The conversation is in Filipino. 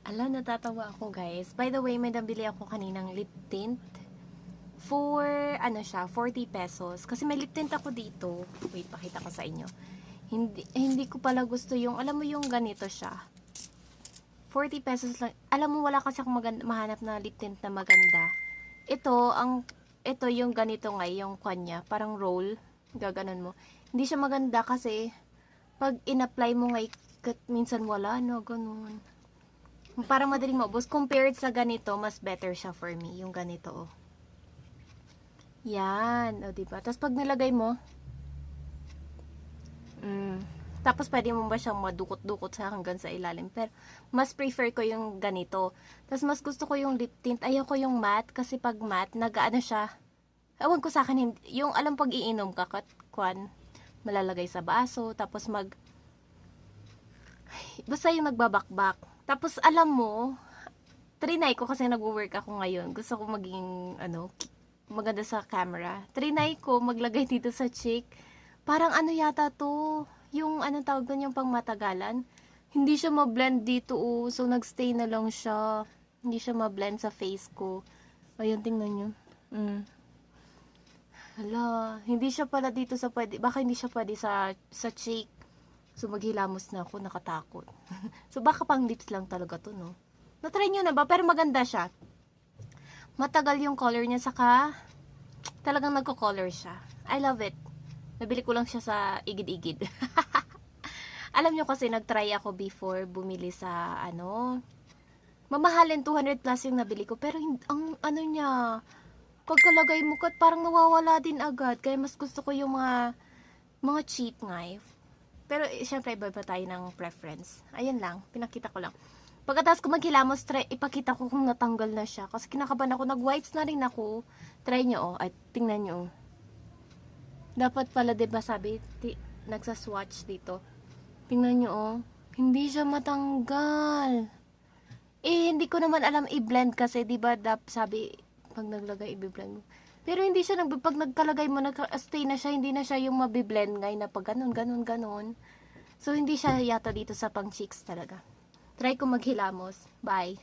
Ala, natatawa ako guys. By the way, may nabili ako kaninang lip tint. For, ano siya, 40 pesos. Kasi may lip tint ako dito. Wait, pakita ko sa inyo. Hindi ko pala gusto yung, alam mo yung ganito siya. 40 pesos lang. Alam mo, wala kasi akong mahanap na lip tint na maganda. Ito yung ganito nga, yung kanya. Parang roll. Gaganon mo. Hindi siya maganda kasi, pag in-apply mo nga, minsan wala, no, ganun. Parang madaling maubos. Compared sa ganito, mas better siya for me. Yung ganito, oh. Yan. O, diba? Tapos, pag nilagay mo, tapos, pwede mo ba siyang madukot-dukot sa hanggang sa ilalim. Pero, mas prefer ko yung ganito. Tapos, mas gusto ko yung lip tint. Ayoko yung matte. Kasi, pag matte, nag-ano siya. Ewan ko sa akin, yung alam pag iinom ka, malalagay sa baso. Tapos, basta yung nagbabakbak. Tapos, alam mo, trinay ko kasi nag-work ako ngayon. Gusto ko maging, maganda sa camera. Trinay ko maglagay dito sa cheek. Parang ano yata to, yung anong tawag doon, yung pangmatagalan. Hindi siya ma-blend dito, oh. So, nagstay na lang siya. Hindi siya ma-blend sa face ko. Ayun, tingnan nyo. Hala, hindi siya pala dito sa pwede, baka hindi siya pwede sa cheek. So, maghilamos na ako, nakatakot. So, baka pang lips lang talaga to, no? Na-try nyo na ba? Pero maganda siya. Matagal yung color niya, saka talagang nagko-color siya. I love it. Nabili ko lang siya sa igid-igid. Alam nyo kasi, nag-try ako before bumili sa, mamahalin 200 plus yung nabili ko. Pero, ang niya, pagkalagay mo kat, parang nawawala din agad. Kaya mas gusto ko yung mga cheap knife. Pero, syempre, iba tayo ng preference. Ayan lang, pinakita ko lang. Pagkatapos ko maghilamos, ipakita ko kung natanggal na siya. Kasi kinakabahan ako, nag-wipes na rin ako. Try nyo, At tingnan nyo, Dapat pala, diba, sabi, nagsaswatch dito. Tingnan nyo, Hindi siya matanggal. Hindi ko naman alam i-blend kasi, diba, sabi, pag naglagay, i-blend mo. Pero hindi siya, pag nagkalagay mo, nag-stay na siya, hindi na siya yung mabiblend ngay na pag ganon. So, hindi siya yata dito sa pang cheeks talaga. Try ko maghilamos. Bye.